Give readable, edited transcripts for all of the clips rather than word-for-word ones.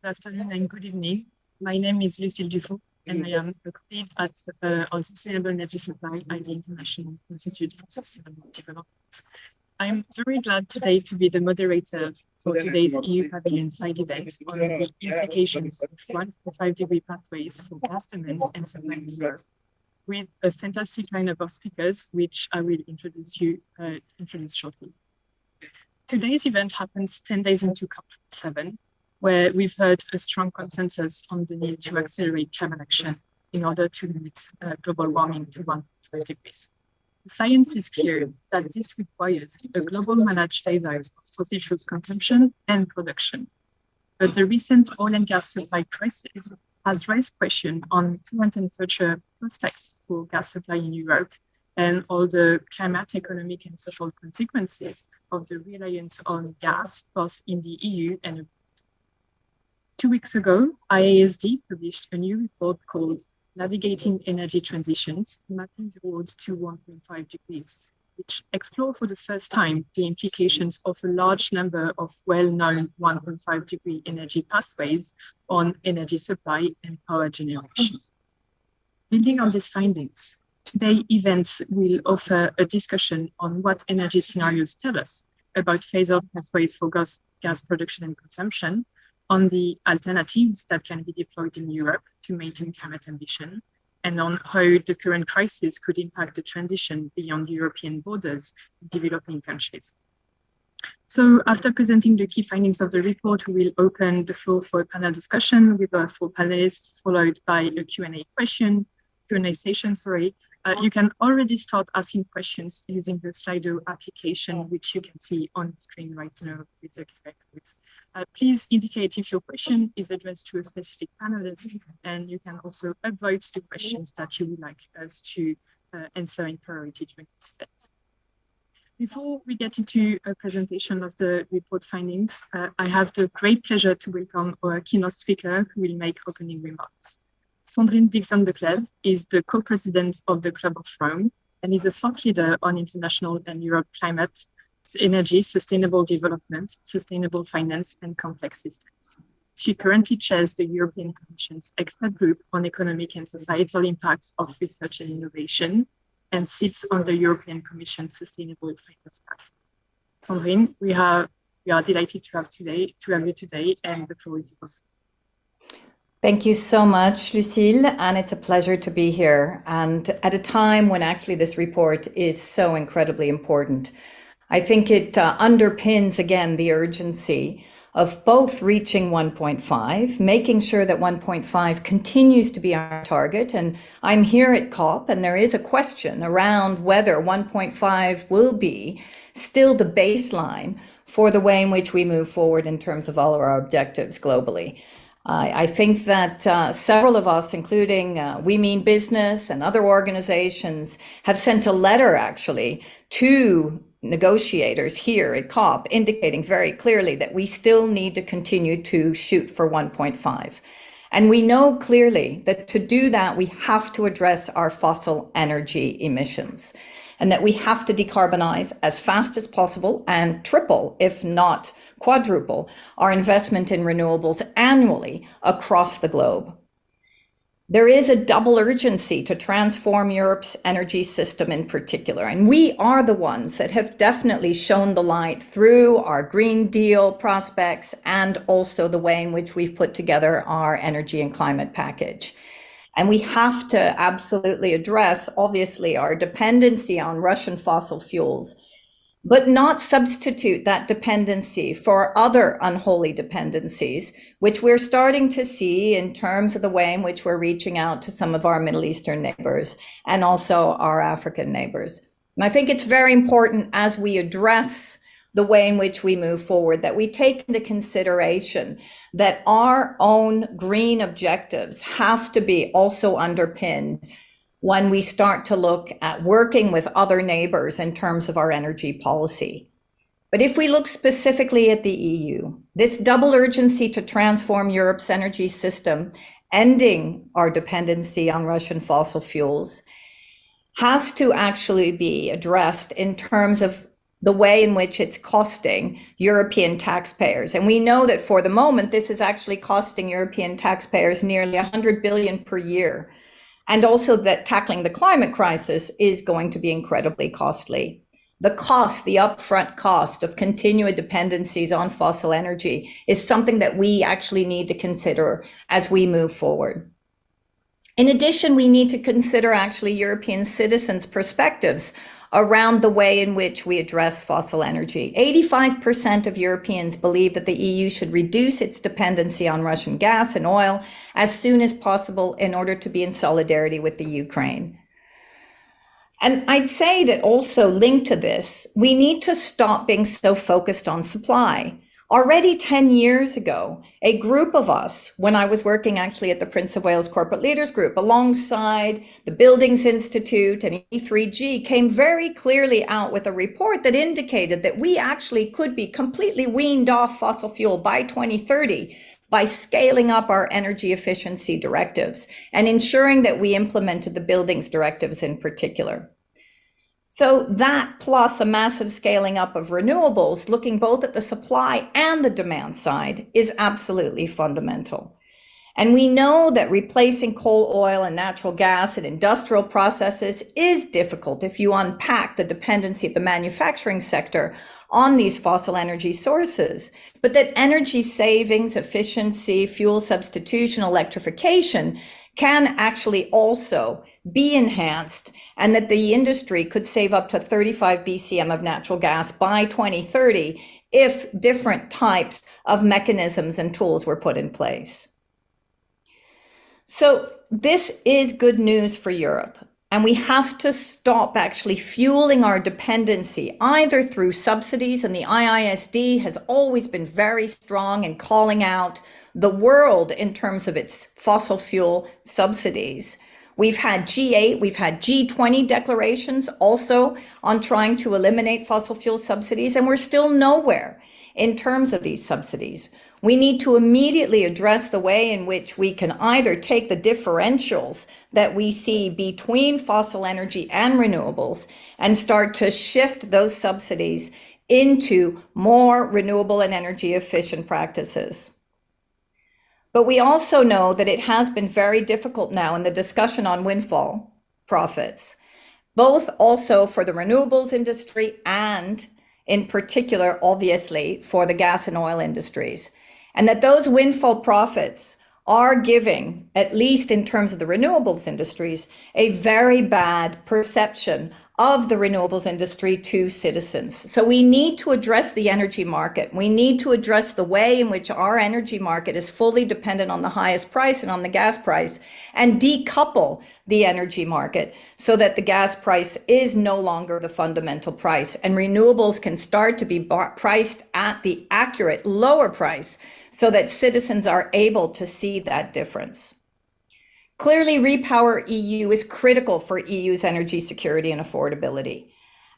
afternoon and good evening. My name is Lucille Dufault, and I am a colleague on Sustainable Energy Supply at the International Institute for Sustainable Development. I'm very glad today to be the moderator for today's EU Pavilion side event on the implications of 1.5-degree pathways for gas demand and supply in Europe, with a fantastic lineup of speakers, which I will introduce shortly. Today's event happens 10 days into COP7, where we've heard a strong consensus on the need to accelerate climate action in order to limit global warming to 1.5 degrees. The science is clear that this requires a global managed phase-out of fossil fuels consumption and production. But the recent oil and gas supply crisis has raised question on current and future prospects for gas supply in Europe and all the climate, economic, and social consequences of the reliance on gas, both in the EU and abroad. 2 weeks ago, IASD published a new report called Navigating Energy Transitions, Mapping the Road to 1.5 degrees, which explore for the first time the implications of a large number of well-known 1.5 degree energy pathways on energy supply and power generation. Building on these findings, today's event will offer a discussion on what energy scenarios tell us about phase-out pathways for gas production and consumption, on the alternatives that can be deployed in Europe to maintain climate ambition, and on how the current crisis could impact the transition beyond European borders in developing countries. So after presenting the key findings of the report, we will open the floor for a panel discussion with our 4 panelists, followed by a Q&A session. You can already start asking questions using the Slido application, which you can see on the screen right now with the QR code. Please indicate if your question is addressed to a specific panelist, and you can also upvote the questions that you would like us to answer in priority during this event. Before we get into a presentation of the report findings, I have the great pleasure to welcome our keynote speaker who will make opening remarks. Sandrine Dixon de Clèves is the co-president of the Club of Rome and is a thought leader on international and Europe climate, energy, sustainable development, sustainable finance, and complex systems. She currently chairs the European Commission's expert group on economic and societal impacts of research and innovation, and sits on the European Commission Sustainable Finance Platform. Sandrine, we are delighted to have you today, and the floor is yours. Thank you so much, Lucille, and it's a pleasure to be here, and at a time when actually this report is so incredibly important. I think it underpins, again, the urgency of both reaching 1.5, making sure that 1.5 continues to be our target. And I'm here at COP, and there is a question around whether 1.5 will be still the baseline for the way in which we move forward in terms of all of our objectives globally. I think that several of us, including We Mean Business and other organizations, have sent a letter actually to negotiators here at COP indicating very clearly that we still need to continue to shoot for 1.5. And we know clearly that to do that, we have to address our fossil energy emissions, and that we have to decarbonize as fast as possible and triple, if not quadruple, our investment in renewables annually across the globe. There is a double urgency to transform Europe's energy system in particular, and we are the ones that have definitely shown the light through our Green Deal prospects and also the way in which we've put together our energy and climate package. And we have to absolutely address, obviously, our dependency on Russian fossil fuels, but not substitute that dependency for other unholy dependencies, which we're starting to see in terms of the way in which we're reaching out to some of our Middle Eastern neighbors and also our African neighbors. And I think it's very important as we address the way in which we move forward that we take into consideration that our own green objectives have to be also underpinned when we start to look at working with other neighbors in terms of our energy policy. But if we look specifically at the EU, this double urgency to transform Europe's energy system, ending our dependency on Russian fossil fuels, has to actually be addressed in terms of the way in which it's costing European taxpayers. And we know that for the moment, this is actually costing European taxpayers nearly 100 billion per year. And also that tackling the climate crisis is going to be incredibly costly. The cost, the upfront cost of continued dependencies on fossil energy is something that we actually need to consider as we move forward. In addition, we need to consider actually European citizens' perspectives around the way in which we address fossil energy. 85% of Europeans believe that the EU should reduce its dependency on Russian gas and oil as soon as possible in order to be in solidarity with the Ukraine. And I'd say that also linked to this, we need to stop being so focused on supply. Already 10 years ago, a group of us, when I was working actually at the Prince of Wales Corporate Leaders Group, alongside the Buildings Institute and E3G, came very clearly out with a report that indicated that we actually could be completely weaned off fossil fuel by 2030 by scaling up our energy efficiency directives and ensuring that we implemented the buildings directives in particular. So that plus a massive scaling up of renewables, looking both at the supply and the demand side, is absolutely fundamental. And we know that replacing coal, oil, and natural gas in industrial processes is difficult if you unpack the dependency of the manufacturing sector on these fossil energy sources, but that energy savings, efficiency, fuel substitution, electrification can actually also be enhanced, and that the industry could save up to 35 BCM of natural gas by 2030 if different types of mechanisms and tools were put in place. So this is good news for Europe, and we have to stop actually fueling our dependency either through subsidies, and the IISD has always been very strong in calling out the world in terms of its fossil fuel subsidies. We've had G8, we've had G20 declarations also on trying to eliminate fossil fuel subsidies, and we're still nowhere in terms of these subsidies. We need to immediately address the way in which we can either take the differentials that we see between fossil energy and renewables and start to shift those subsidies into more renewable and energy efficient practices. But we also know that it has been very difficult now in the discussion on windfall profits, both also for the renewables industry and in particular, obviously, for the gas and oil industries. And that those windfall profits are giving, at least in terms of the renewables industries, a very bad perception of the renewables industry to citizens. So we need to address the energy market. We need to address the way in which our energy market is fully dependent on the highest price and on the gas price, and decouple the energy market so that the gas price is no longer the fundamental price, and renewables can start to be priced at the accurate lower price so that citizens are able to see that difference. Clearly, Repower EU is critical for EU's energy security and affordability.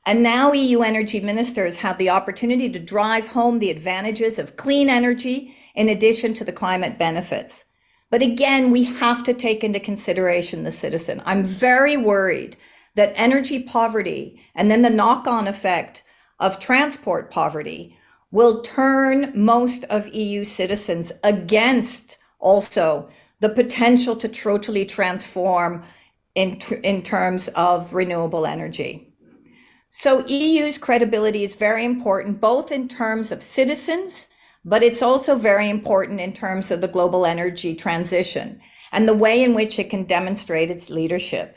And now EU energy ministers have the opportunity to drive home the advantages of clean energy in addition to the climate benefits. But again, we have to take into consideration the citizen. I'm very worried that energy poverty and then the knock-on effect of transport poverty will turn most of EU citizens against also the potential to totally transform in terms of renewable energy. So EU's credibility is very important, both in terms of citizens, but it's also very important in terms of the global energy transition and the way in which it can demonstrate its leadership.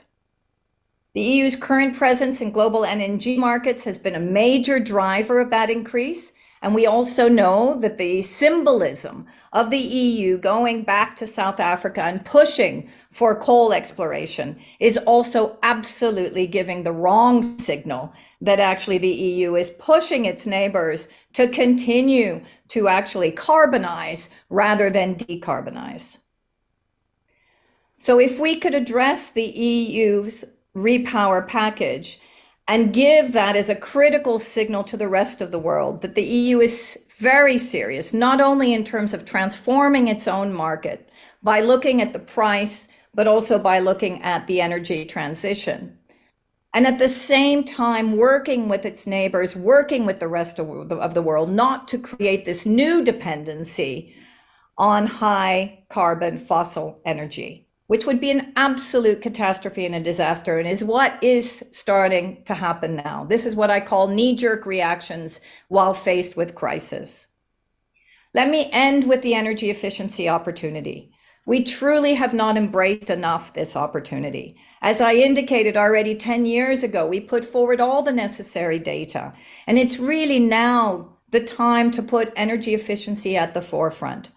The EU's current presence in global LNG markets has been a major driver of that increase. And we also know that the symbolism of the EU going back to South Africa and pushing for coal exploration is also absolutely giving the wrong signal that actually the EU is pushing its neighbors to continue to actually carbonize rather than decarbonize. So if we could address the EU's Repower package and give that as a critical signal to the rest of the world that the EU is very serious, not only in terms of transforming its own market by looking at the price, but also by looking at the energy transition. and at the same time working with its neighbors, working with the rest of the world, not to create this new dependency on high carbon fossil energy, which would be an absolute catastrophe and a disaster, and is what is starting to happen now. This is what I call knee-jerk reactions while faced with crisis. Let me end with the energy efficiency opportunity. We truly have not embraced enough this opportunity. As I indicated already 10 years ago, we put forward all the necessary data, and it's really now the time to put energy efficiency at the forefront.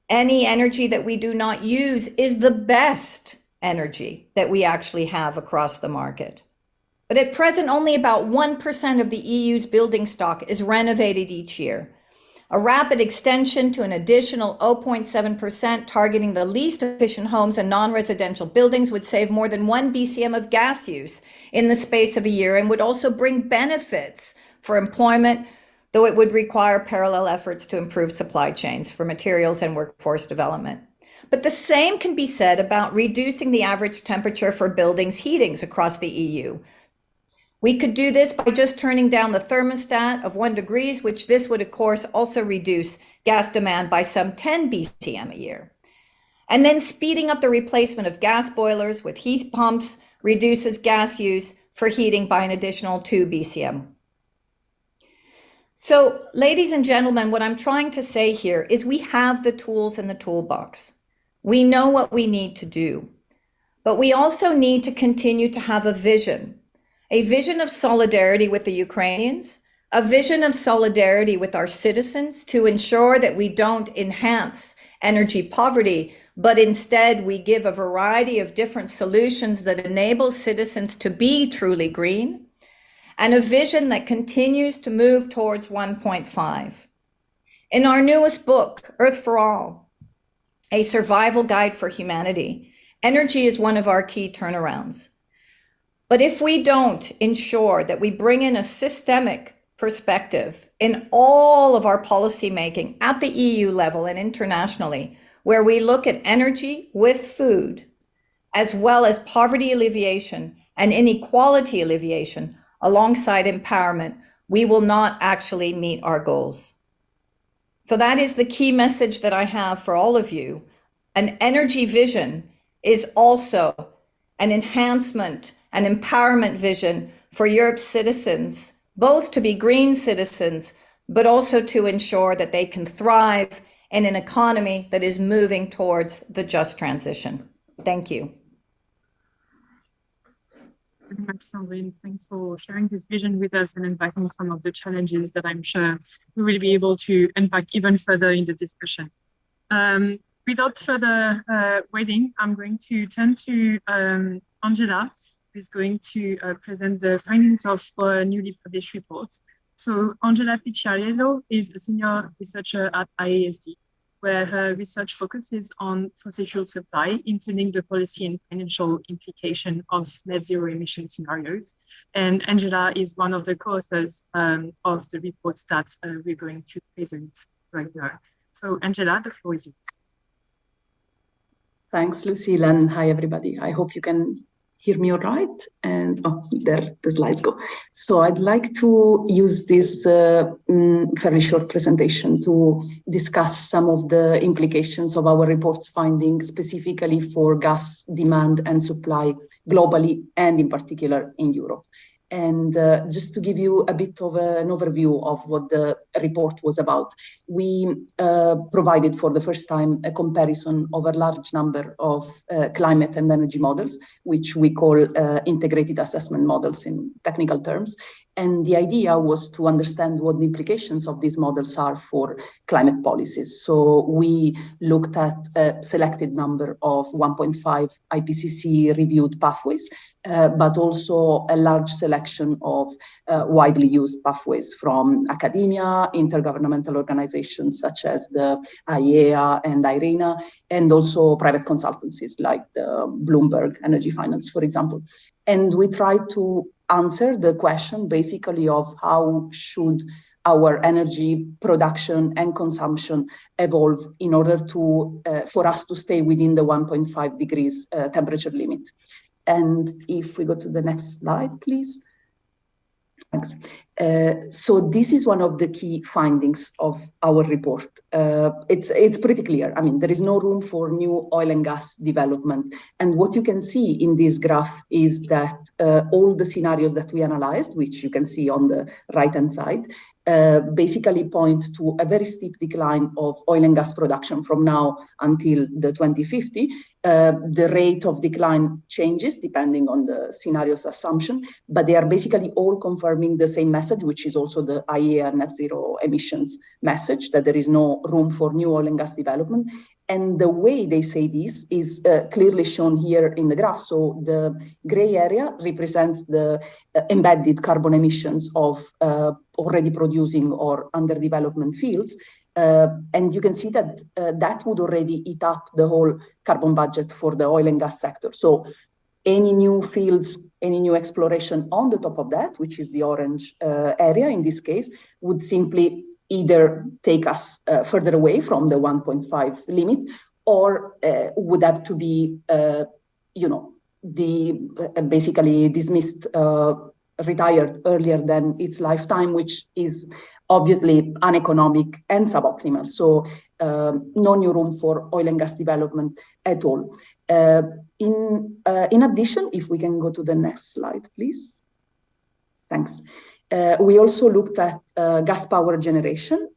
Any energy that we do not use is the best energy that we actually have across the market. But at present, only about 1% of the EU's building stock is renovated each year. A rapid extension to an additional 0.7% targeting the least efficient homes and non-residential buildings would save more than 1 BCM of gas use in the space of a year and would also bring benefits for employment, though it would require parallel efforts to improve supply chains for materials and workforce development. But the same can be said about reducing the average temperature for buildings' heatings across the EU. We could do this by just turning down the thermostat of 1 degree, which this would, of course, also reduce gas demand by some 10 BCM a year. And then speeding up the replacement of gas boilers with heat pumps reduces gas use for heating by an additional 2 BCM. So, ladies and gentlemen, what I'm trying to say here is we have the tools in the toolbox. We know what we need to do, but we also need to continue to have a vision of solidarity with the Ukrainians, a vision of solidarity with our citizens to ensure that we don't enhance energy poverty, but instead we give a variety of different solutions that enable citizens to be truly green, and a vision that continues to move towards 1.5. In our newest book, Earth for All, A Survival Guide for Humanity, energy is one of our key turnarounds. But if we don't ensure that we bring in a systemic perspective in all of our policy making at the EU level and internationally, where we look at energy with food, as well as poverty alleviation and inequality alleviation alongside empowerment, we will not actually meet our goals. So that is the key message that I have for all of you. An energy vision is also an enhancement, an empowerment vision for Europe's citizens, both to be green citizens, but also to ensure that they can thrive in an economy that is moving towards the just transition. Thank you. Very much, Sandrine. Thanks for sharing this vision with us and unpacking some of the challenges that I'm sure we will be able to unpack even further in the discussion. Without further waiting, I'm going to turn to Angela, who is going to present the findings of our newly published report. So Angela Picciariello is a senior researcher at IASD, where her research focuses on fossil fuel supply, including the policy and financial implication of net zero emission scenarios. And Angela is one of the co-authors of the report that we're going to present right now. So Angela, the floor is yours. Thanks, Lucille, and hi, everybody. I hope you can hear me all right. And there the slides go. So I'd like to use this very short presentation to discuss some of the implications of our report's findings, specifically for gas demand and supply globally, and in particular in Europe. And just to give you a bit of an overview of what the report was about, we provided for the first time a comparison of a large number of climate and energy models, which we call integrated assessment models in technical terms. And the idea was to understand what the implications of these models are for climate policies. So we looked at a selected number of 1.5 IPCC reviewed pathways, but also a large selection of widely used pathways from academia, intergovernmental organizations such as the IEA and IRENA, and also private consultancies like the Bloomberg Energy Finance, for example. And we tried to answer the question basically of how should our energy production and consumption evolve in order to for us to stay within the 1.5 degrees temperature limit. And if we go to the next slide, please. Thanks. So this is one of the key findings of our report. It's pretty clear. I mean, there is no room for new oil and gas development. And what you can see in this graph is that all the scenarios that we analyzed, which you can see on the right-hand side, basically point to a very steep decline of oil and gas production from now until the 2050. The rate of decline changes depending on the scenario's assumption, but they are basically all confirming the same message, which is also the IEA net zero emissions message, that there is no room for new oil and gas development. And the way they say this is clearly shown here in the graph. So the gray area represents the embedded carbon emissions of already producing or under development fields. And you can see that that would already eat up the whole carbon budget for the oil and gas sector. So any new fields, any new exploration on the top of that, which is the orange area in this case, would simply either take us further away from the 1.5 limit, or would have to be, basically dismissed, retired earlier than its lifetime, which is obviously uneconomic and suboptimal. So no new room for oil and gas development at all. In addition, if we can go to the next slide, please. Thanks. We also looked at gas power generation,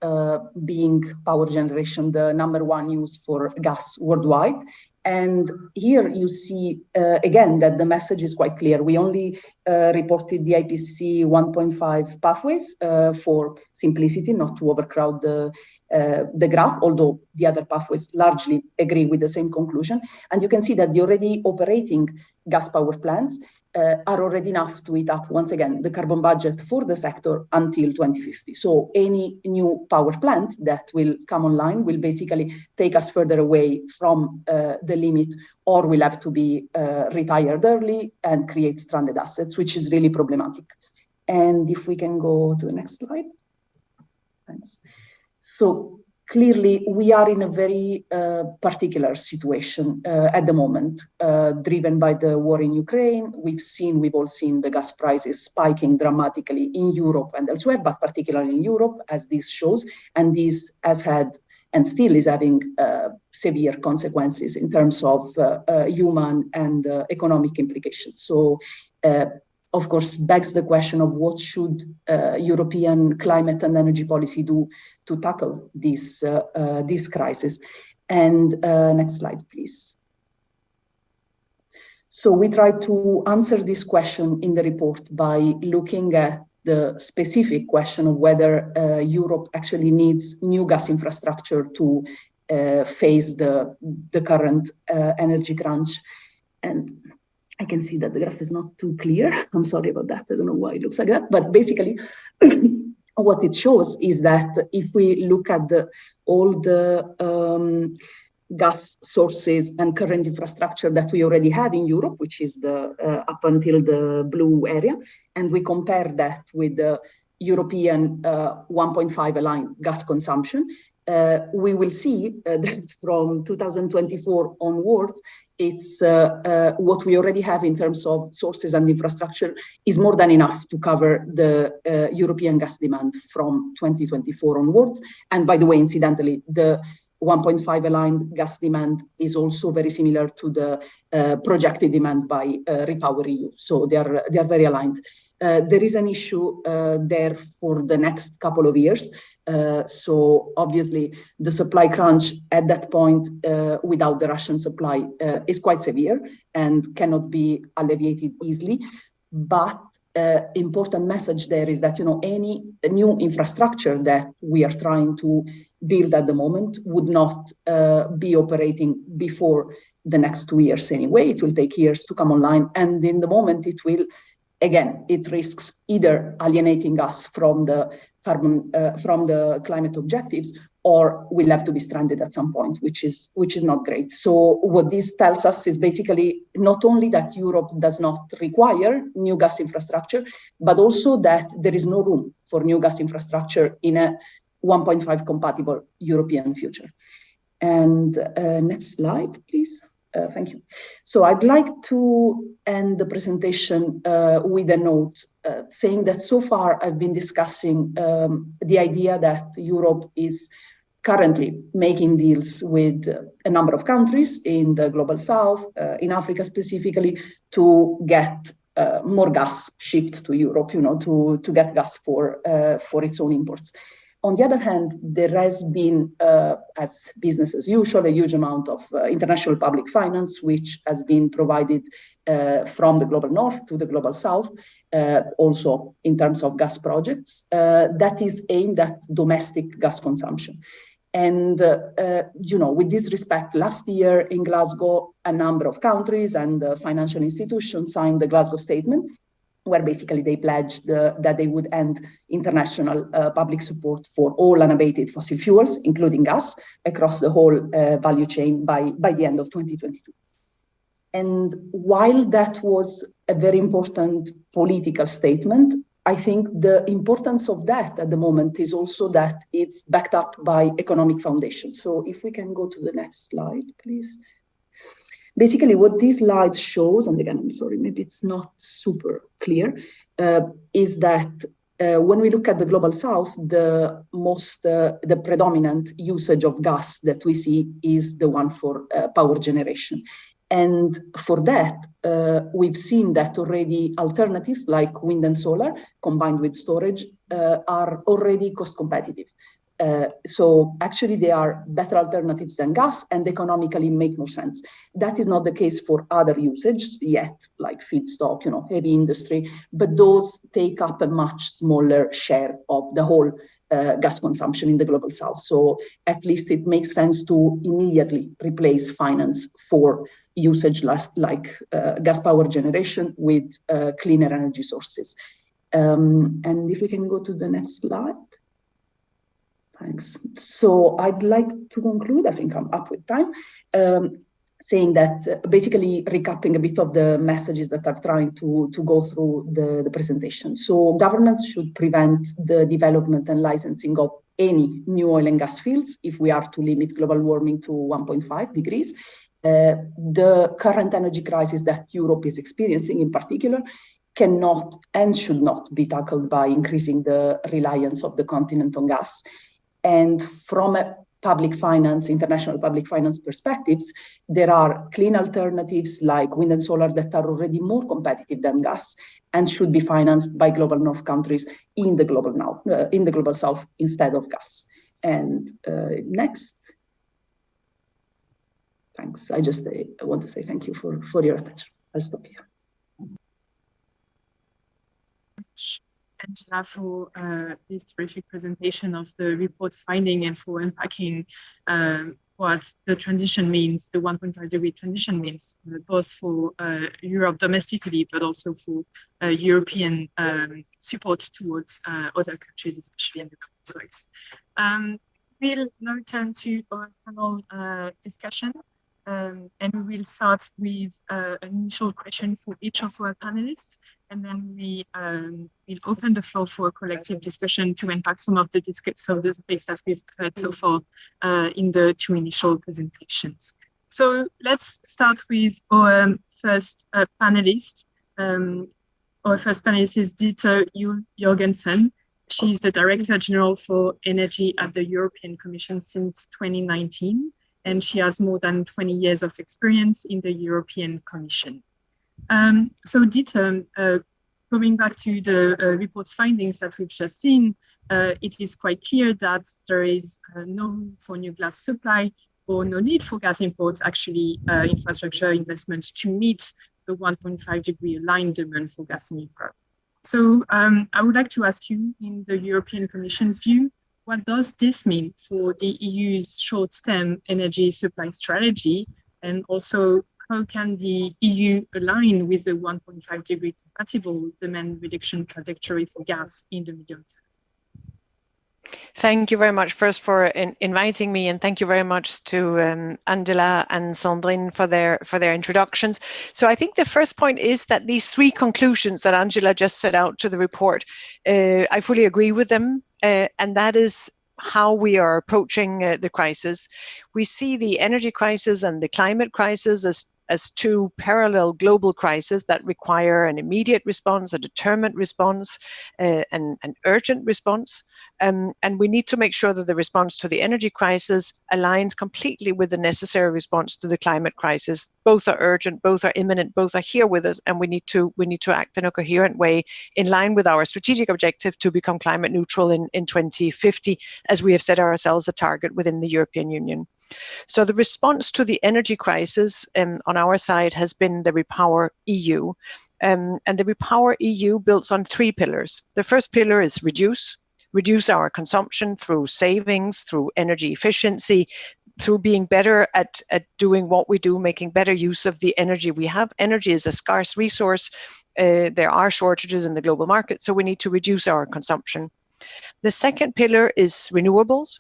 being power generation the #1 use for gas worldwide. And here you see, again, that the message is quite clear. We only reported the IPCC 1.5 pathways for simplicity, not to overcrowd the graph, although the other pathways largely agree with the same conclusion. And you can see that the already operating gas power plants are already enough to eat up, once again, the carbon budget for the sector until 2050. So any new power plant that will come online will basically take us further away from the limit, or will have to be retired early and create stranded assets, which is really problematic. And if we can go to the next slide. Thanks. So clearly, we are in a very particular situation at the moment, driven by the war in Ukraine. We've all seen the gas prices spiking dramatically in Europe and elsewhere, but particularly in Europe, as this shows. And this has had and still is having severe consequences in terms of human and economic implications. So, of course, begs the question of what should European climate and energy policy do to tackle this crisis. And next slide, please. So we try to answer this question in the report by looking at the specific question of whether Europe actually needs new gas infrastructure to face the current energy crunch. And I can see that the graph is not too clear. I'm sorry about that. I don't know why it looks like that. But basically, what it shows is that if we look at all the gas sources and current infrastructure that we already have in Europe, which is the up until the blue area, and we compare that with the European 1.5 aligned gas consumption, we will see that from 2024 onwards, it's what we already have in terms of sources and infrastructure is more than enough to cover the European gas demand from 2024 onwards. And by the way, incidentally, the 1.5 aligned gas demand is also very similar to the projected demand by REPowerEU. So they are very aligned. There is an issue there for the next couple of years. So obviously the supply crunch at that point without the Russian supply is quite severe and cannot be alleviated easily. But important message there is that, any new infrastructure that we are trying to build at the moment would not be operating before the next 2 years anyway. It will take years to come online. And in the moment it will, again, it risks either alienating us from the climate objectives, or we'll have to be stranded at some point, which is not great. So what this tells us is basically not only that Europe does not require new gas infrastructure, but also that there is no room for new gas infrastructure in a 1.5 compatible European future. And next slide, please. Thank you. So I'd like to end the presentation with a note saying that so far I've been discussing the idea that Europe is currently making deals with a number of countries in the global south, in Africa specifically, to get more gas shipped to Europe, to get gas for its own imports. On the other hand, there has been, as business as usual, a huge amount of international public finance, which has been provided from the global north to the global south, also in terms of gas projects, that is aimed at domestic gas consumption. And, with this respect, last year in Glasgow, a number of countries and financial institutions signed the Glasgow Statement, where basically they pledged that they would end international public support for all unabated fossil fuels, including gas, across the whole value chain by the end of 2022. And while that was a very important political statement, I think the importance of that at the moment is also that it's backed up by economic foundations. So if we can go to the next slide, please. Basically, what this slide shows, and again, I'm sorry, maybe it's not super clear, is that when we look at the global south, the predominant usage of gas that we see is the one for power generation. And for that, we've seen that already alternatives like wind and solar combined with storage are already cost competitive. So actually they are better alternatives than gas and economically make more sense. That is not the case for other usages yet, like feedstock, heavy industry, but those take up a much smaller share of the whole gas consumption in the global south. So at least it makes sense to immediately replace finance for usage like gas power generation with cleaner energy sources. And if we can go to the next slide. Thanks. So I'd like to conclude, I think I'm up with time, saying that basically recapping a bit of the messages that I've tried to go through the presentation. So governments should prevent the development and licensing of any new oil and gas fields if we are to limit global warming to 1.5 degrees. The current energy crisis that Europe is experiencing in particular cannot and should not be tackled by increasing the reliance of the continent on gas. And from a public finance, international public finance perspectives, there are clean alternatives like wind and solar that are already more competitive than gas and should be financed by global north countries in the global south instead of gas. And next. Thanks. I want to say thank you for your attention. I'll stop here. Angela, for this terrific presentation of the report's finding and for unpacking what the transition means, the 1.5 degree transition means, both for Europe domestically, but also for European support towards other countries, especially in the conflicts. We'll now turn to our panel discussion. And we will start with an initial question for each of our panelists, and then we will open the floor for a collective discussion to unpack some of the topics that we've heard so far in the two initial presentations. So let's start with our first panelist. Our first panelist is Dieter Jorgensen. She's the Director General for Energy at the European Commission since 2019. And she has more than 20 years of experience in the European Commission. So Dieter, coming back to the report's findings that we've just seen, it is quite clear that there is no room for new gas supply or no need for gas imports, actually infrastructure investments to meet the 1.5 degree aligned demand for gas in Europe. So I would like to ask you, in the European Commission's view, what does this mean for the EU's short-term energy supply strategy? And also, how can the EU align with the 1.5 degree compatible demand reduction trajectory for gas in the medium term? Thank you very much first for inviting me, and thank you very much to Angela and Sandrine for their introductions. So I think the first point is that these three conclusions that Angela just set out to the report, I fully agree with them, and that is how we are approaching the crisis. We see the energy crisis and the climate crisis as two parallel global crises that require an immediate response, a determined response, and an urgent response. And we need to make sure that the response to the energy crisis aligns completely with the necessary response to the climate crisis. Both are urgent, both are imminent, both are here with us, and we need to act in a coherent way in line with our strategic objective to become climate neutral in 2050, as we have set ourselves a target within the European Union. So the response to the energy crisis on our side has been the Repower EU. And the Repower EU builds on 3 pillars. The first pillar is reduce our consumption through savings, through energy efficiency, through being better at doing what we do, making better use of the energy we have. Energy is a scarce resource. There are shortages in the global market, so we need to reduce our consumption. The second pillar is renewables.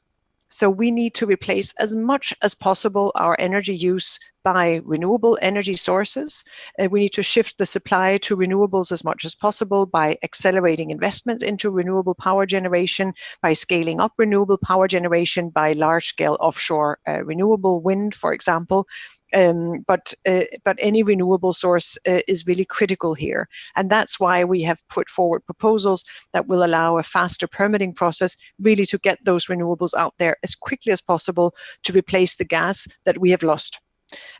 So we need to replace as much as possible our energy use by renewable energy sources. We need to shift the supply to renewables as much as possible by accelerating investments into renewable power generation, by scaling up renewable power generation, by large-scale offshore renewable wind, for example. But any renewable source is really critical here. And that's why we have put forward proposals that will allow a faster permitting process, really to get those renewables out there as quickly as possible to replace the gas that we have lost.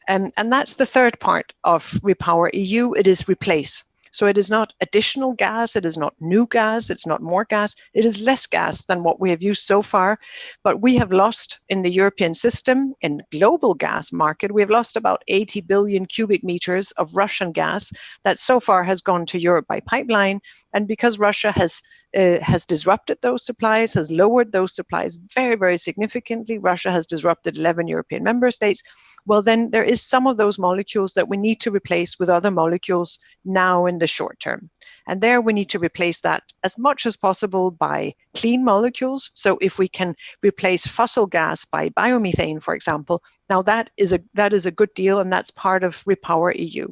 And that's the third part of Repower EU. It is replace. So it is not additional gas, it is not new gas, it's not more gas, it is less gas than what we have used so far. But we have lost in the European system, in global gas market, we have lost about 80 billion cubic meters of Russian gas that so far has gone to Europe by pipeline. And because Russia has disrupted those supplies, has lowered those supplies very, very significantly, Russia has disrupted 11 European member states, well, then there is some of those molecules that we need to replace with other molecules now in the short term. And there we need to replace that as much as possible by clean molecules. So if we can replace fossil gas by biomethane, for example, now that is a good deal, and that's part of Repower EU.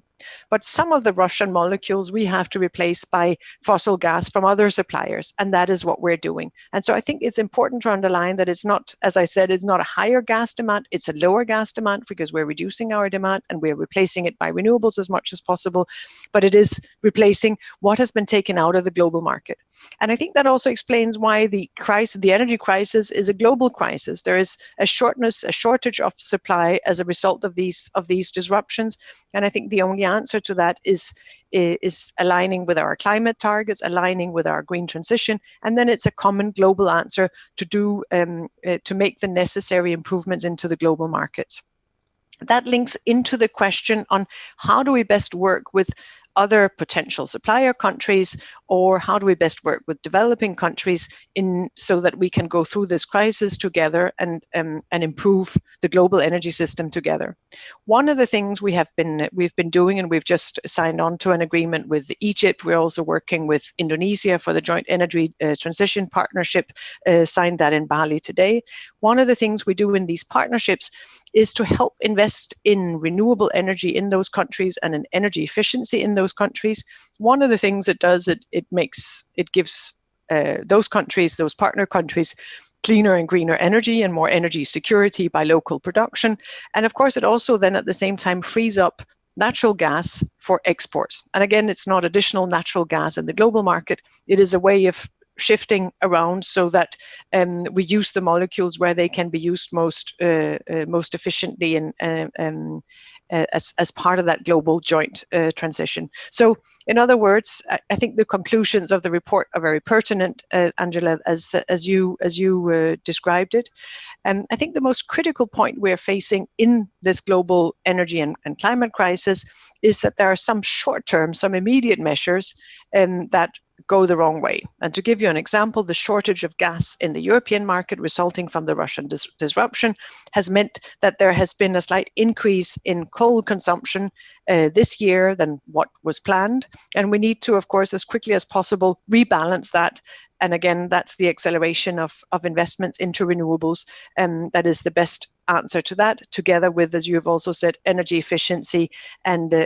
But some of the Russian molecules we have to replace by fossil gas from other suppliers, and that is what we're doing. And so I think it's important to underline that it's not, as I said, it's not a higher gas demand, it's a lower gas demand because we're reducing our demand and we're replacing it by renewables as much as possible, but it is replacing what has been taken out of the global market. And I think that also explains why the energy crisis is a global crisis. There is a shortage of supply as a result of these disruptions. And I think the only answer to that is aligning with our climate targets, aligning with our green transition, and then it's a common global answer to make the necessary improvements into the global markets. That links into the question on how do we best work with other potential supplier countries, or how do we best work with developing countries so that we can go through this crisis together and improve the global energy system together. One of the things we've been doing, and we've just signed on to an agreement with Egypt. We're also working with Indonesia for the joint energy transition partnership, signed that in Bali today. One of the things we do in these partnerships is to help invest in renewable energy in those countries and in energy efficiency in those countries. One of the things it does, it gives those countries, those partner countries, cleaner and greener energy and more energy security by local production. And of course, it also then at the same time frees up natural gas for exports. And again, it's not additional natural gas in the global market. It is a way of shifting around so that we use the molecules where they can be used most efficiently and as part of that global joint transition. So, in other words, I think the conclusions of the report are very pertinent, Angela, as you described it. I think the most critical point we're facing in this global energy and climate crisis is that there are some short-term, some immediate measures that go the wrong way. And to give you an example, the shortage of gas in the European market resulting from the Russian disruption has meant that there has been a slight increase in coal consumption this year than what was planned. And we need to, of course, as quickly as possible, rebalance that. And again, that's the acceleration of investments into renewables. That is the best answer to that, together with, as you have also said, energy efficiency and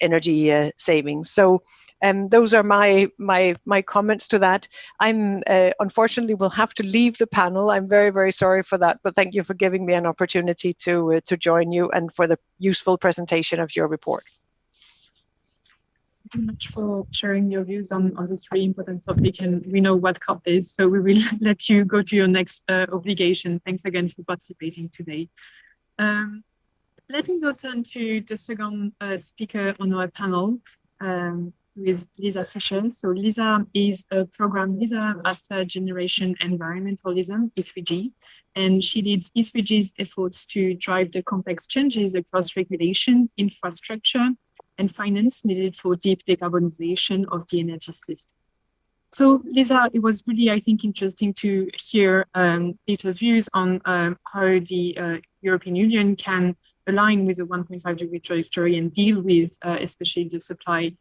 energy savings. So Those are my comments to that. I'm unfortunately will have to leave the panel. I'm very, very sorry for that, but thank you for giving me an opportunity to join you and for the useful presentation of your report. Thank you so much for sharing your views on this really important topic, and we know what COP is, so we will let you go to your next obligation. Thanks again for participating today. Let me now turn to the second speaker on our panel, with Lisa Fischer. So Lisa is a program leader at Third Generation Environmentalism, E3G, and she leads E3G's efforts to drive the complex changes across regulation, infrastructure, and finance needed for deep decarbonization of the energy system. So Lisa, it was really, I think, interesting to hear Dieter's views on how the European Union can align with the 1.5-degree trajectory and deal with especially the supply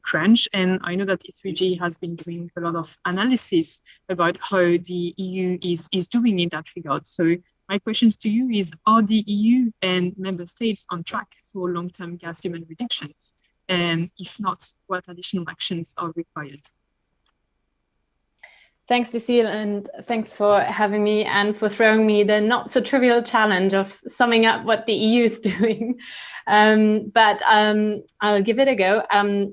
crunch. And I know that E3G has been doing a lot of analysis about how the EU is doing in that regard. So my questions to you is, are the EU and member states on track for long-term gas demand reductions? And if not, what additional actions are required? Thanks, Lucille, and thanks for having me and for throwing me the not so trivial challenge of summing up what the EU is doing. But I'll give it a go. I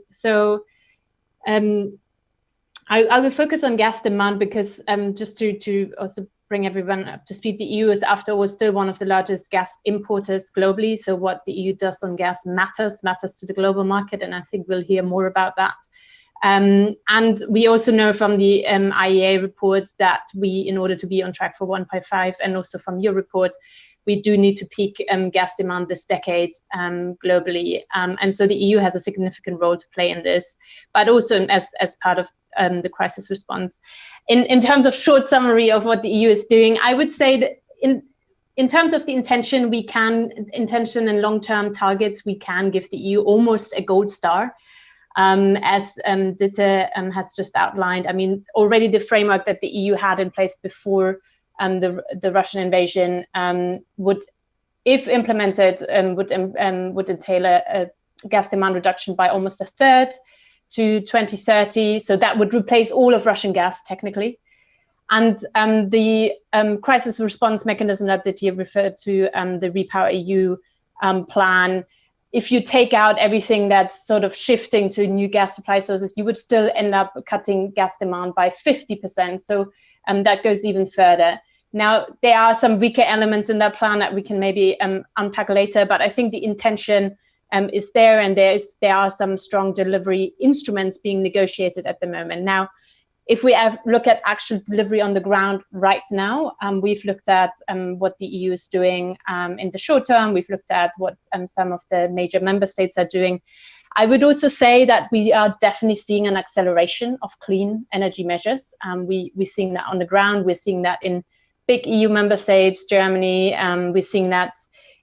will focus on gas demand because just to also bring everyone up to speed, the EU is after all still one of the largest gas importers globally. So what the EU does on gas matters to the global market, and I think we'll hear more about that. And we also know from the IEA report that we, in order to be on track for 1.5, and also from your report, we do need to peak gas demand this decade globally. And so the EU has a significant role to play in this, but also as part of the crisis response. In terms of short summary of what the EU is doing, I would say that in terms of the intention and long-term targets, we can give the EU almost a gold star. As Dieter has just outlined. I mean, already the framework that the EU had in place before the Russian invasion would, if implemented, would entail a gas demand reduction by almost a third to 2030. So that would replace all of Russian gas technically. And the crisis response mechanism that Dieter referred to, the REPowerEU plan, if you take out everything that's sort of shifting to new gas supply sources, you would still end up cutting gas demand by 50%. So that goes even further. Now, there are some weaker elements in that plan that we can maybe unpack later, but I think the intention is there, and there are some strong delivery instruments being negotiated at the moment. Now, if we look at actual delivery on the ground right now, we've looked at what the EU is doing in the short term. We've looked at what some of the major member states are doing. I would also say that we are definitely seeing an acceleration of clean energy measures. We're seeing that on the ground. We're seeing that in big EU member states, Germany. We're seeing that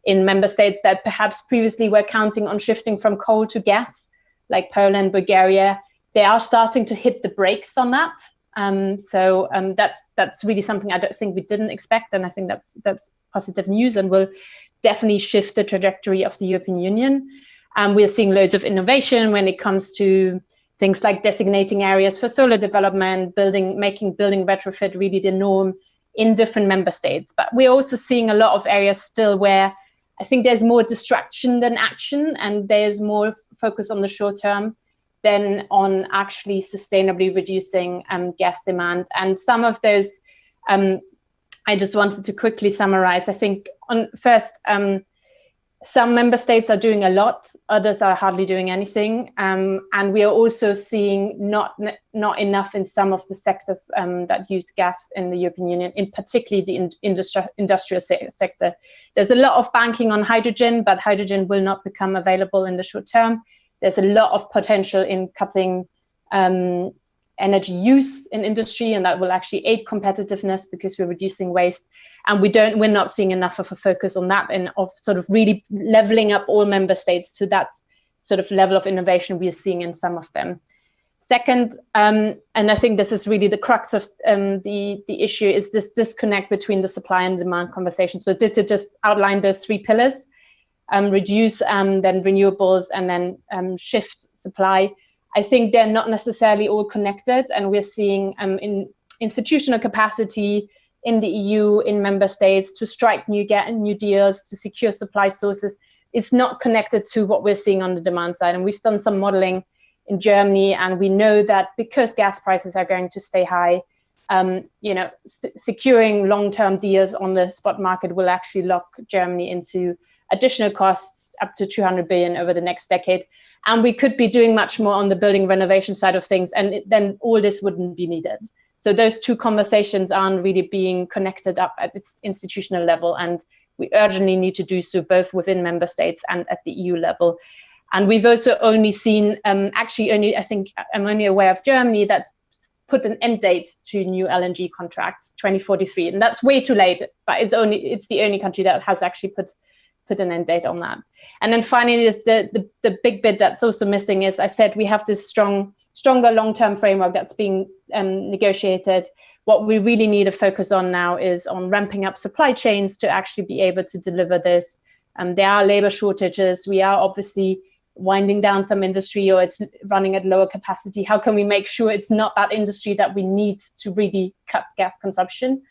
in member states that perhaps previously were counting on shifting from coal to gas, like Poland, Bulgaria. They are starting to hit the brakes on that. So that's really something I don't think we didn't expect. And I think that's positive news and will definitely shift the trajectory of the European Union. We're seeing loads of innovation when it comes to things like designating areas for solar development, making building retrofit really the norm in different member states. But we're also seeing a lot of areas still where I think there's more distraction than action, and there's more focus on the short term than on actually sustainably reducing gas demand. And some of those, I just wanted to quickly summarize. I think some member states are doing a lot, others are hardly doing anything. And we are also seeing not enough in some of the sectors that use gas in the European Union, in particularly the industrial sector. There's a lot of banking on hydrogen, but hydrogen will not become available in the short term. There's a lot of potential in cutting energy use in industry, and that will actually aid competitiveness because we're reducing waste. And we're not seeing enough of a focus on that and of sort of really leveling up all member states to that sort of level of innovation we are seeing in some of them. Second, and I think this is really the crux of the issue, is this disconnect between the supply and demand conversation. So to just outline those three pillars, reduce then renewables and then shift supply. I think they're not necessarily all connected, and we're seeing in institutional capacity in the EU, in member states, to strike new deals, to secure supply sources. It's not connected to what we're seeing on the demand side. And we've done some modeling in Germany, and we know that because gas prices are going to stay high, securing long-term deals on the spot market will actually lock Germany into additional costs up to 200 billion over the next decade. And we could be doing much more on the building renovation side of things, and then all this wouldn't be needed. So those two conversations aren't really being connected up at its institutional level, and we urgently need to do so both within member states and at the EU level. And we've also only seen, I think I'm only aware of Germany that's put an end date to new LNG contracts, 2043, and that's way too late. But it's the only country that has actually put an end date on that. And then finally, the big bit that's also missing is, I said, we have this stronger long-term framework that's being negotiated. What we really need to focus on now is on ramping up supply chains to actually be able to deliver this. There are labor shortages. We are obviously winding down some industry, or it's running at lower capacity. How can we make sure it's not that industry that we need to really cut gas consumption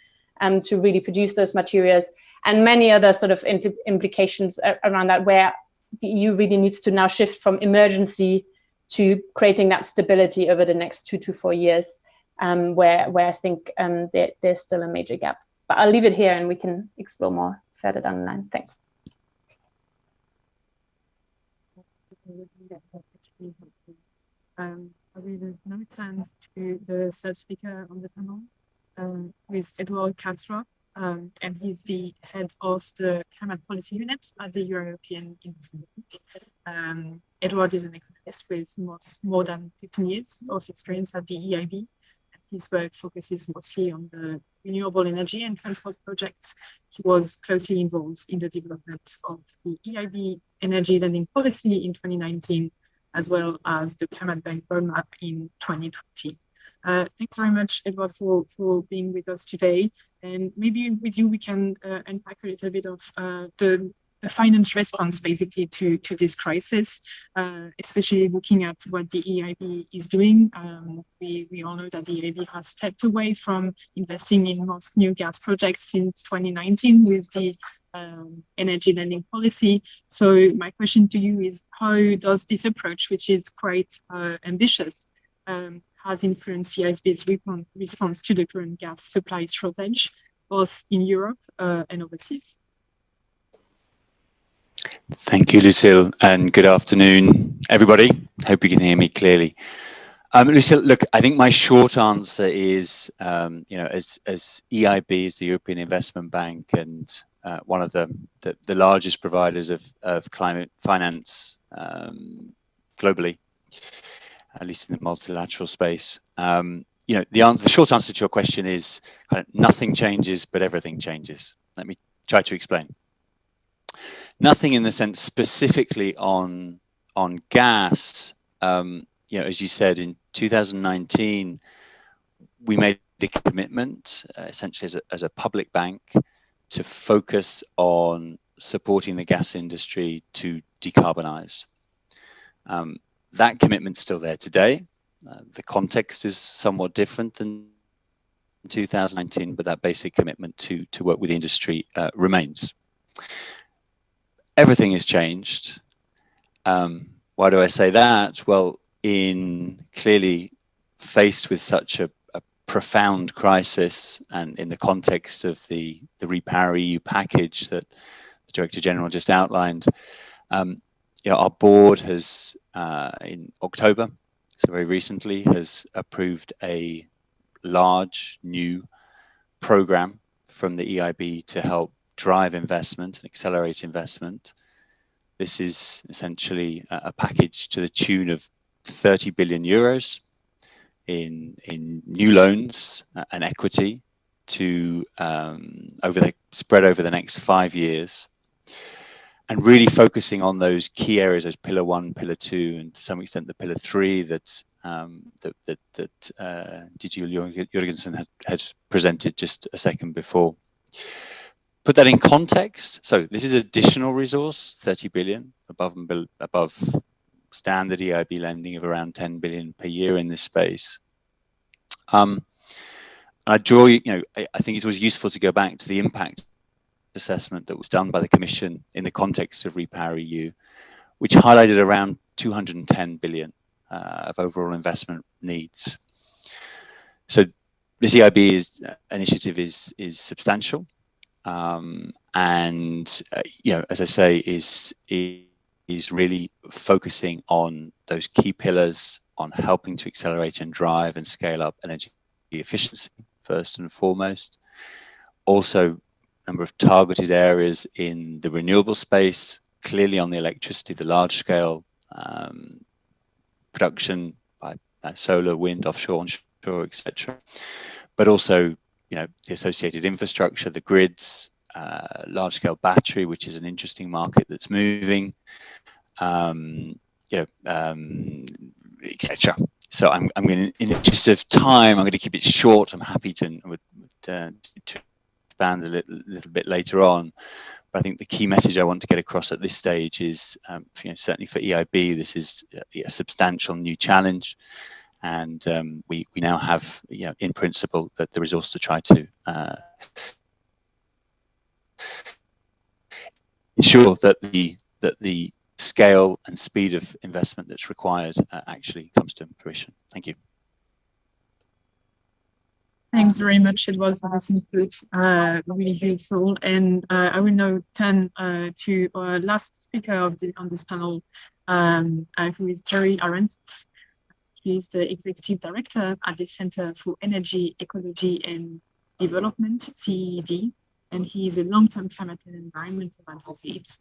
to really produce those materials? And many other sort of implications around that, where the EU really needs to now shift from emergency to creating that stability over the next 2 to 4 years, where I think there's still a major gap. But I'll leave it here and we can explore more further down the line. Thanks. I will now turn to the third speaker on the panel, who is Edward Castro, and he's the head of the climate policy unit at the European Investment Bank. Edward is an economist with more than 15 years of experience at the EIB. And his work focuses mostly on the renewable energy and transport projects. He was closely involved in the development of the EIB energy lending policy in 2019, as well as the climate bank roadmap in 2020. Thanks very much, Edward, for being with us today. And maybe with you, we can unpack a little bit of the finance response, basically, to this crisis, especially looking at what the EIB is doing. We all know that the EIB has stepped away from investing in most new gas projects since 2019 with the energy lending policy. So my question to you is, how does this approach, which is quite ambitious, has influenced the EIB's response to the current gas supply shortage, both in Europe and overseas? Thank you, Lucille, and good afternoon, everybody. Hope you can hear me clearly. Lucille, look, I think my short answer is, as EIB is the European Investment Bank and one of the largest providers of climate finance globally, at least in the multilateral space. The short answer to your question is nothing changes, but everything changes. Let me try to explain. Nothing in the sense specifically on gas. As you said, in 2019, we made a commitment, essentially as a public bank, to focus on supporting the gas industry to decarbonize. That commitment's still there today. The context is somewhat different than 2019, but that basic commitment to work with the industry remains. Everything has changed. Why do I say that? Well, clearly faced with such a profound crisis, and in the context of the REPowerEU package that the Director General just outlined, our board has, in October, so very recently, has approved a large new program from the EIB to help drive investment and accelerate investment. This is essentially a package to the tune of 30 billion euros in new loans and equity to spread over the next 5 years, and really focusing on those key areas as Pillar 1, Pillar 2, and to some extent the Pillar 3 that DG Jørgensen had presented just a second before. Put that in context. So this is additional resource, 30 billion above standard EIB lending of around 10 billion per year in this space. I think it's always useful to go back to the impact assessment that was done by the Commission in the context of Repower EU, which highlighted around 210 billion of overall investment needs. So this EIB initiative is substantial, and as I say, is really focusing on those key pillars, on helping to accelerate and drive and scale up energy efficiency first and foremost. Also, a number of targeted areas in the renewable space, clearly on the electricity, the large scale production by solar, wind, offshore, onshore, etc. But also, the associated infrastructure, the grids, large scale battery, which is an interesting market that's moving, etc. So I'm going to, in the interest of time, I'm going to keep it short. I'm happy to expand a little bit later on. But I think the key message I want to get across at this stage is, certainly for EIB, this is a substantial new challenge, and we now have, in principle, the resource to try to ensure that the scale and speed of investment that's required actually comes to fruition. Thank you. Thanks very much, Edward, for this input. Really helpful. And I will now turn to our last speaker on this panel, who is Jerry Arendts. He's the Executive Director at the Center for Energy, Ecology and Development, CED, and he is a long-term climate and environmental advocate.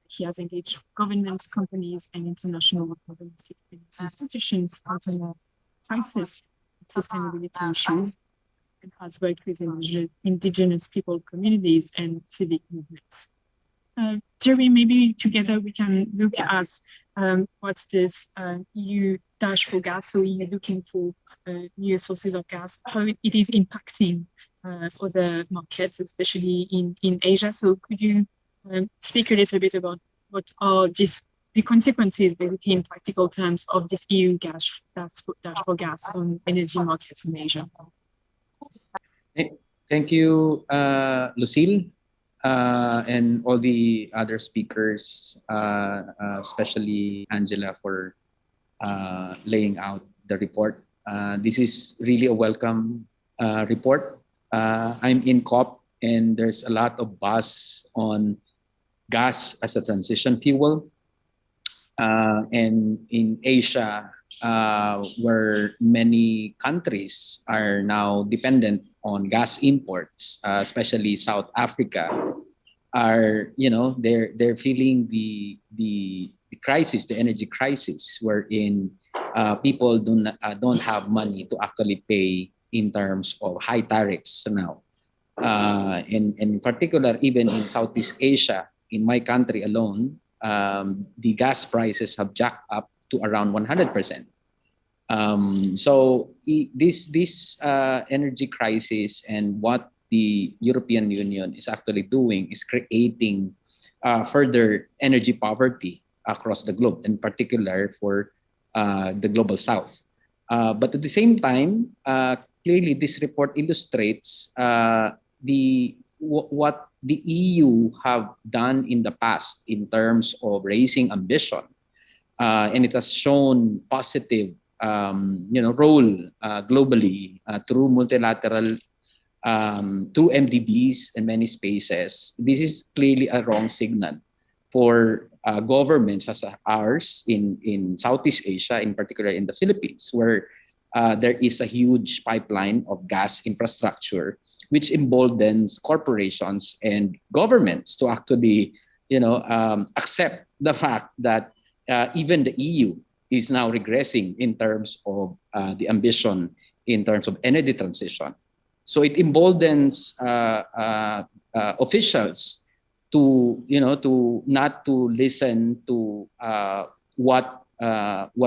He has engaged governments, companies, and international domestic institutions on the crisis and sustainability issues, and has worked with indigenous people communities and civic movements. Jerry, maybe together we can look at what's this EU Dash for Gas, so EU looking for new sources of gas, how it is impacting other markets, especially in Asia. So could you speak a little bit about what are the consequences, basically in practical terms, of this EU Dash for Gas on energy markets in Asia? Thank you, Lucille, and all the other speakers, especially Angela, for laying out the report. This is really a welcome report. I'm in COP, and there's a lot of buzz on gas as a transition fuel. And in Asia, where many countries are now dependent on gas imports, especially South Africa, are they're feeling the crisis, the energy crisis, wherein people don't have money to actually pay in terms of high tariffs now. In particular, even in Southeast Asia, in my country alone, the gas prices have jacked up to around 100%. So this energy crisis and what the European Union is actually doing is creating further energy poverty across the globe, in particular for the global south. But at the same time, clearly this report illustrates what the EU have done in the past in terms of raising ambition, and it has shown positive role globally through multilateral, through MDBs in many spaces. This is clearly a wrong signal for governments as ours in Southeast Asia, in particular in the Philippines, where there is a huge pipeline of gas infrastructure, which emboldens corporations and governments to actually, accept the fact that even the EU is now regressing in terms of the ambition in terms of energy transition. So it emboldens officials to not to listen to what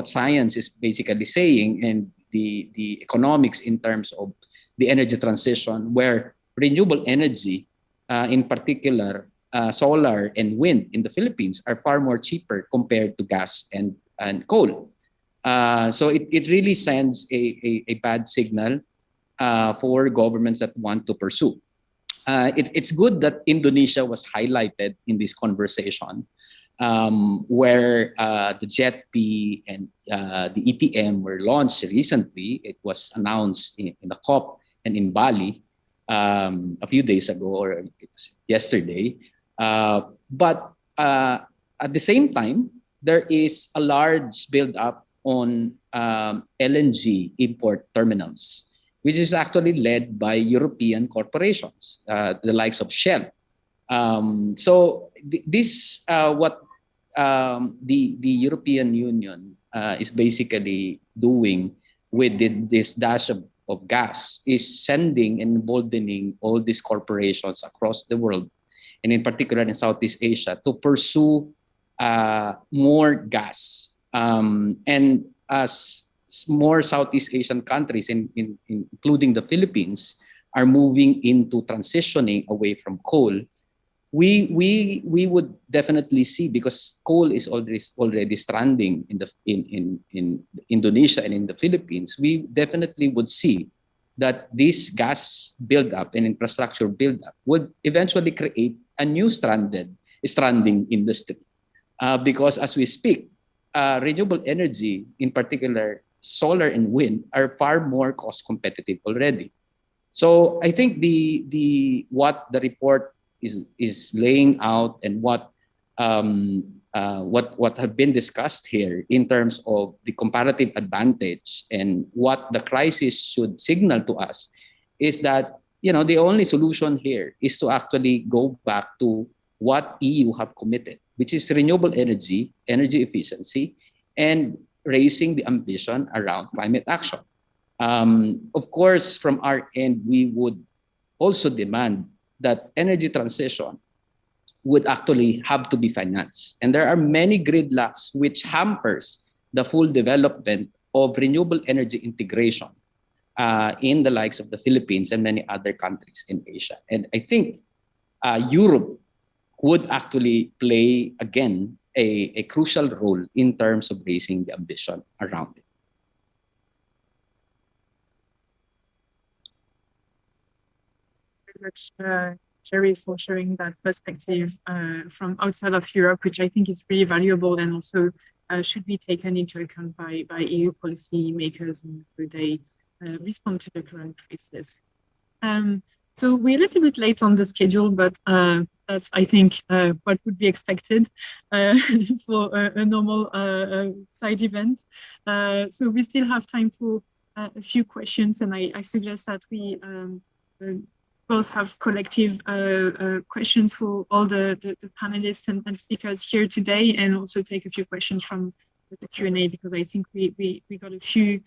science is basically saying, and the economics in terms of the energy transition, where renewable energy, in particular solar and wind in the Philippines, are far more cheaper compared to gas and and coal. So it really sends a bad signal for governments that want to pursue. It's good that Indonesia was highlighted in this conversation, where the JETP and the ETM were launched recently. It was announced in the COP and in Bali a few days ago, or it was yesterday. But at the same time, there is a large build-up on LNG import terminals, which is actually led by European corporations, the likes of Shell. So this what the European Union is basically doing with this dash of gas is sending and emboldening all these corporations across the world, and in particular in Southeast Asia, to pursue more gas. And as more Southeast Asian countries, including the Philippines, are moving into transitioning away from coal, we would definitely see, because coal is already stranding in Indonesia and in the Philippines, we definitely would see that this gas buildup and infrastructure buildup would eventually create a new stranding industry. Because as we speak, renewable energy, in particular solar and wind, are far more cost competitive already. So I think what the report is laying out, and what have been discussed here in terms of the comparative advantage and what the crisis should signal to us, is that the only solution here is to actually go back to what EU have committed, which is renewable energy efficiency, and raising the ambition around climate action. Of course, from our end, we would also demand that energy transition would actually have to be financed. And there are many gridlocks which hampers the full development of renewable energy integration in the likes of the Philippines and many other countries in Asia. And I think Europe would actually play, again, a crucial role in terms of raising the ambition around it. Very much, Jerry, for sharing that perspective from outside of Europe, which I think is really valuable, and also should be taken into account by EU policy makers and how they respond to the current crisis. So we're a little bit late on the schedule, but that's, I think, what would be expected for a normal side event. So we still have time for a few questions, and I suggest that we both have collective questions for all the panelists and speakers here today, and also take a few questions from the Q&A, because I think we got a few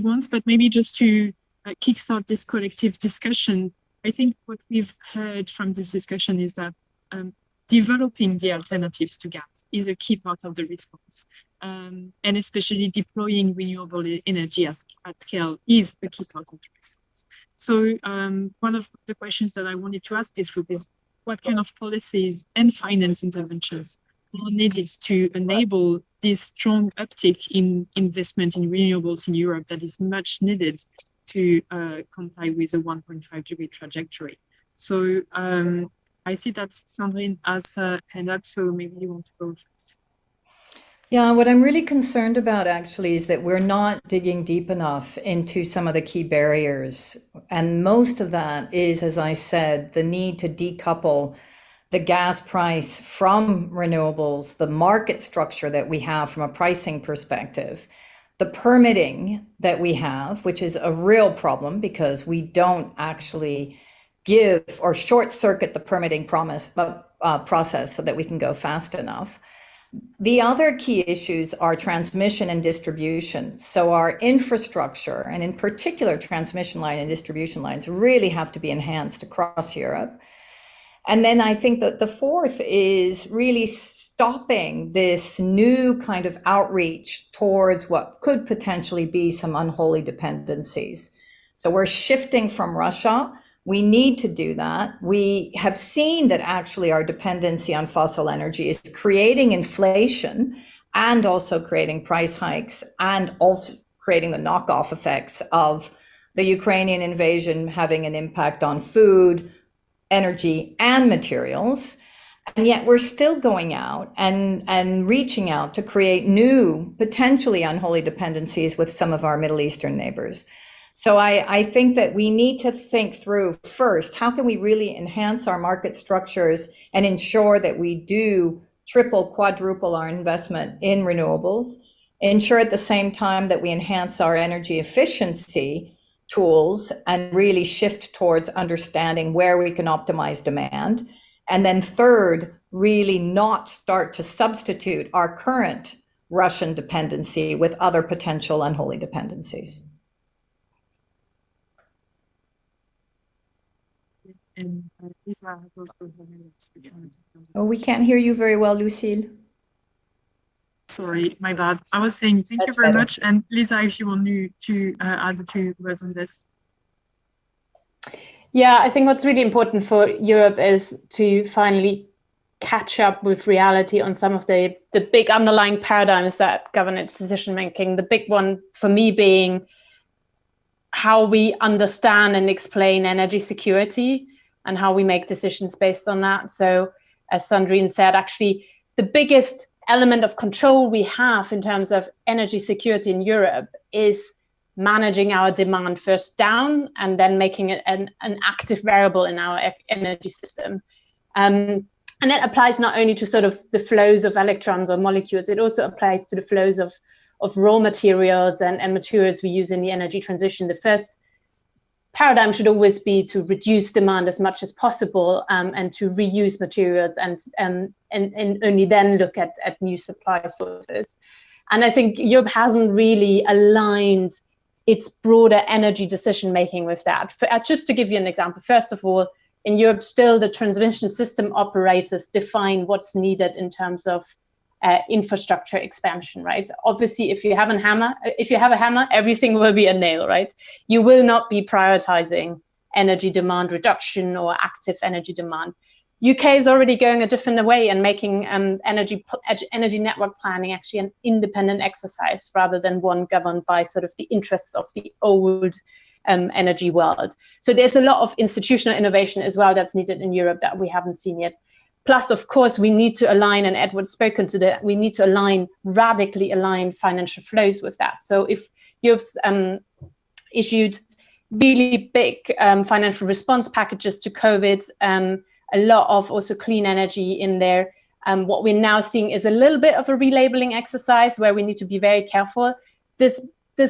ones. But maybe just to kickstart this collective discussion, I think what we've heard from this discussion is that developing the alternatives to gas is a key part of the response. And especially deploying renewable energy at scale is a key part of the response. So one of the questions that I wanted to ask this group is, what kind of policies and finance interventions are needed to enable this strong uptick in investment in renewables in Europe that is much needed to comply with a 1.5-degree trajectory? So I see that Sandrine has her hand up, so maybe you want to go first. Yeah, what I'm really concerned about actually is that we're not digging deep enough into some of the key barriers. And most of that is, as I said, the need to decouple the gas price from renewables, the market structure that we have from a pricing perspective, the permitting that we have, which is a real problem because we don't actually give or short circuit the permitting process so that we can go fast enough. The other key issues are transmission and distribution. So our infrastructure, and in particular transmission line and distribution lines, really have to be enhanced across Europe. And then I think that the fourth is really stopping this new kind of outreach towards what could potentially be some unholy dependencies. So we're shifting from Russia. We need to do that. We have seen that actually our dependency on fossil energy is creating inflation and also creating price hikes and also creating the knockoff effects of the Ukrainian invasion having an impact on food, energy, and materials. And yet we're still going out and reaching out to create new, potentially unholy dependencies with some of our Middle Eastern neighbors. So I think that we need to think through first, how can we really enhance our market structures and ensure that we do triple, quadruple our investment in renewables, ensure at the same time that we enhance our energy efficiency tools and really shift towards understanding where we can optimize demand. And then third, really not start to substitute our current Russian dependency with other potential unholy dependencies. And Eva has also Oh, we can't hear you very well, Lucille. Sorry, my bad. I was saying thank you very much. And Lisa, if you want to add a few words on this. Yeah, I think what's really important for Europe is to finally catch up with reality on some of the big underlying paradigms that govern its decision making. The big one for me being how we understand and explain energy security and how we make decisions based on that. So as Sandrine said, actually the biggest element of control we have in terms of energy security in Europe is managing our demand first down and then making it an active variable in our energy system. And that applies not only to sort of the flows of electrons or molecules, it also applies to the flows of raw materials and materials we use in the energy transition. The first paradigm should always be to reduce demand as much as possible and to reuse materials and only then look at new supply sources. And I think Europe hasn't really aligned its broader energy decision making with that. Just to give you an example, first of all, in Europe, still the transmission system operators define what's needed in terms of infrastructure expansion, right? Obviously, if you have a hammer, everything will be a nail, right? You will not be prioritizing energy demand reduction or active energy demand. UK is already going a different way and making energy network planning actually an independent exercise rather than one governed by sort of the interests of the old energy world. So there's a lot of institutional innovation as well that's needed in Europe that we haven't seen yet. Plus, of course, we need to align, and Edward's spoken to that, we need to radically align financial flows with that. So if Europe's issued really big financial response packages to COVID, a lot of also clean energy in there, what we're now seeing is a little bit of a relabeling exercise where we need to be very careful. This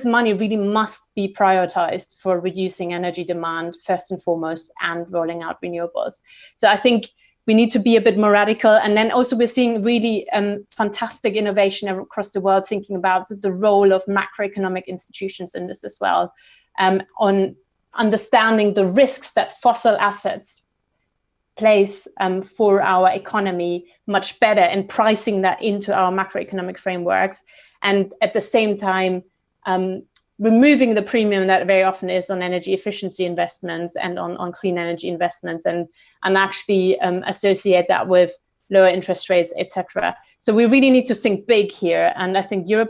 money really must be prioritized for reducing energy demand first and foremost and rolling out renewables. So I think we need to be a bit more radical. And then also we're seeing really fantastic innovation across the world, thinking about the role of macroeconomic institutions in this as well, on understanding the risks that fossil assets place for our economy much better and pricing that into our macroeconomic frameworks. And at the same time, removing the premium that very often is on energy efficiency investments and on clean energy investments and actually associate that with lower interest rates, etc. So we really need to think big here. And I think there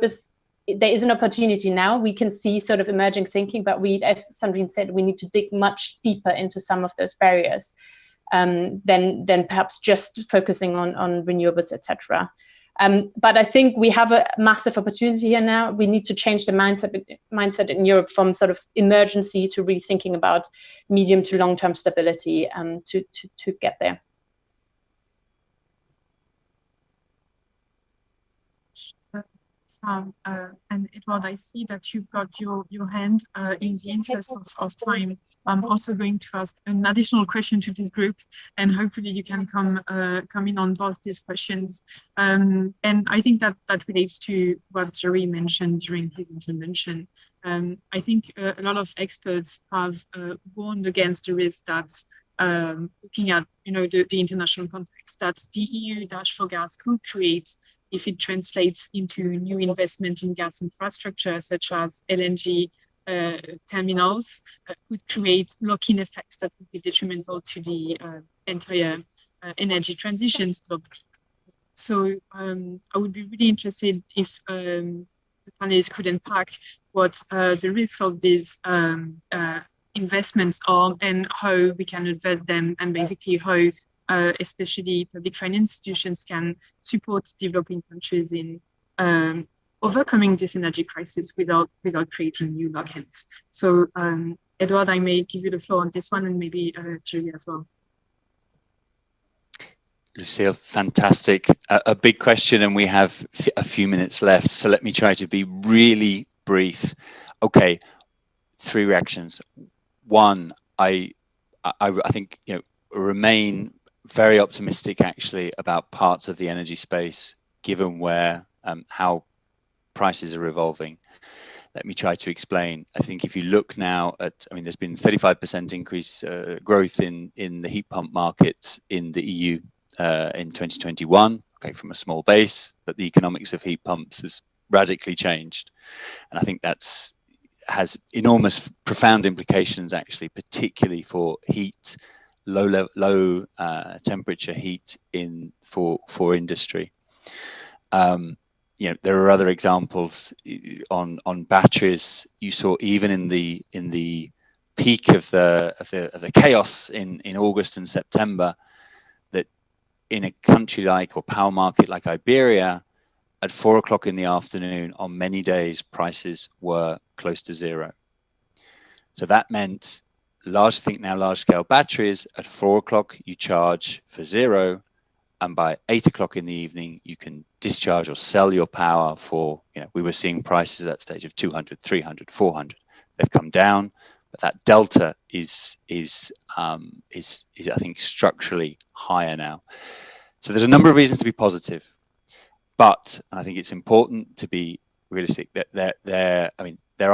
is an opportunity now. We can see sort of emerging thinking, but as Sandrine said, we need to dig much deeper into some of those barriers than perhaps just focusing on renewables, etc. But I think we have a massive opportunity here now. We need to change the mindset in Europe from sort of emergency to really thinking about medium to long-term stability to get there. And Edward, I see that you've got your hand. In the interest of time, I'm also going to ask an additional question to this group, and hopefully you can come in on both these questions. And I think that relates to what Jerry mentioned during his intervention. I think a lot of experts have warned against the risk that looking at the international context that the EU dash for gas could create if it translates into new investment in gas infrastructure, such as LNG terminals, could create lock-in effects that would be detrimental to the entire energy transitions globally. So I would be really interested if the panelists could unpack what the risks of these investments are and how we can invest them, and basically how especially public finance institutions can support developing countries in overcoming this energy crisis without creating new lock-ins. So Edward, I may give you the floor on this one, and maybe Julie as well. Lucille, fantastic. A big question, and we have a few minutes left. So let me try to be really brief. Okay, 3 reactions. One, I think, you know, remain very optimistic actually about parts of the energy space, given where how prices are evolving. Let me try to explain. I think if you look now at, I mean, there's been 35% increase growth in the heat pump markets in the EU in 2021, okay, from a small base, but the economics of heat pumps has radically changed. And I think has enormous, profound implications actually, particularly for heat, low temperature heat for industry. You know, there are other examples on batteries. You saw even in the peak of the chaos in August and September, that in a country like, or power market like Iberia, at 4 o'clock in the afternoon on many days, prices were close to zero. So that meant large scale batteries at 4 o'clock you charge for zero, and by 8 o'clock in the evening you can discharge or sell your power for, you know, we were seeing prices at that stage of 200, 300, 400. They've come down, but that delta is I think structurally higher now. So there's a number of reasons to be positive, but I think it's important to be realistic that there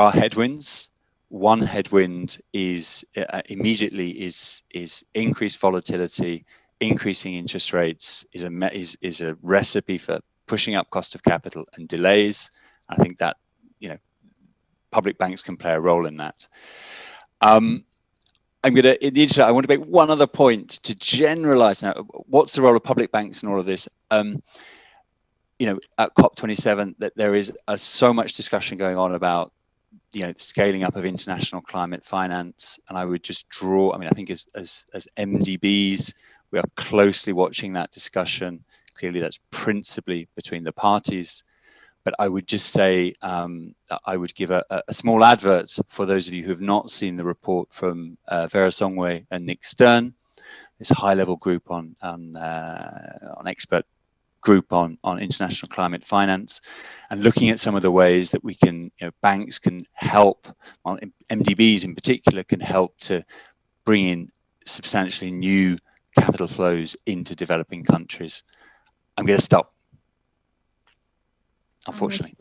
are headwinds. One headwind is immediately is increased volatility. Increasing interest rates is a recipe for pushing up cost of capital and delays. I think that, you know, public banks can play a role in that. I want to make one other point to generalize now. What's the role of public banks in all of this? You know, at COP27, that there is so much discussion going on about, you know, scaling up of international climate finance, and I would just draw. I mean, I think as MDBs, we are closely watching that discussion. Clearly, that's principally between the parties. But I would just say, I would give a small advert for those of you who have not seen the report from Vera Songwe and Nick Stern, this high-level group on expert group on international climate finance, and looking at some of the ways that we can, you know, banks can help, MDBs in particular can help to bring in substantially new capital flows into developing countries. I'm going to stop, unfortunately.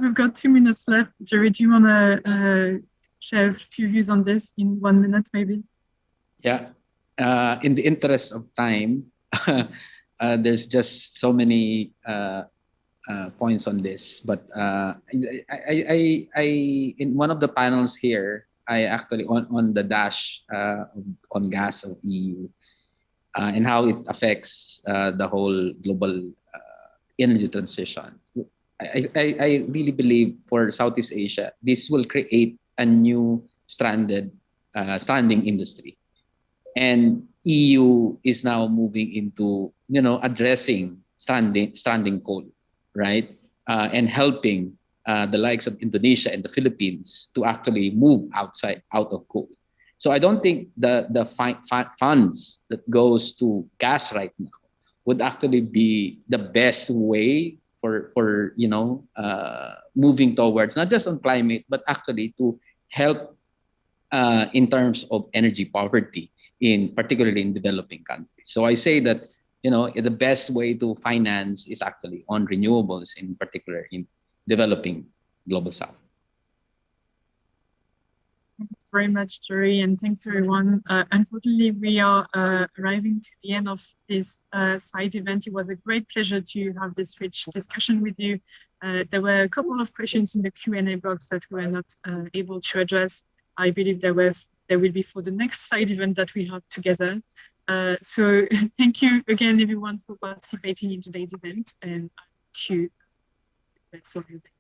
We've got 2 minutes left. Jerry, do you want to share a few views on this in 1 minute, maybe? Yeah. In the interest of time, there's just so many points on this. But I in one of the panels here, I actually on the dash on gas of EU and how it affects the whole global energy transition. I really believe for Southeast Asia, this will create a new stranding industry, and EU is now moving into, you know, addressing stranding coal, right, and helping the likes of Indonesia and the Philippines to actually move out of coal. So I don't think the funds that goes to gas right now would actually be the best way for you know, moving towards not just on climate, but actually to help in terms of energy poverty, particularly in developing countries. So I say that, you know, the best way to finance is actually on renewables, in particular in developing global south. Thanks very much, Jerry, and thanks everyone. Unfortunately, we are arriving to the end of this side event. It was a great pleasure to have this rich discussion with you. There were a couple of questions in the Q&A box that we were not able to address. I believe there will be for the next side event that we have together. So thank you again, everyone, for participating in today's event, and I wish you the best of your day.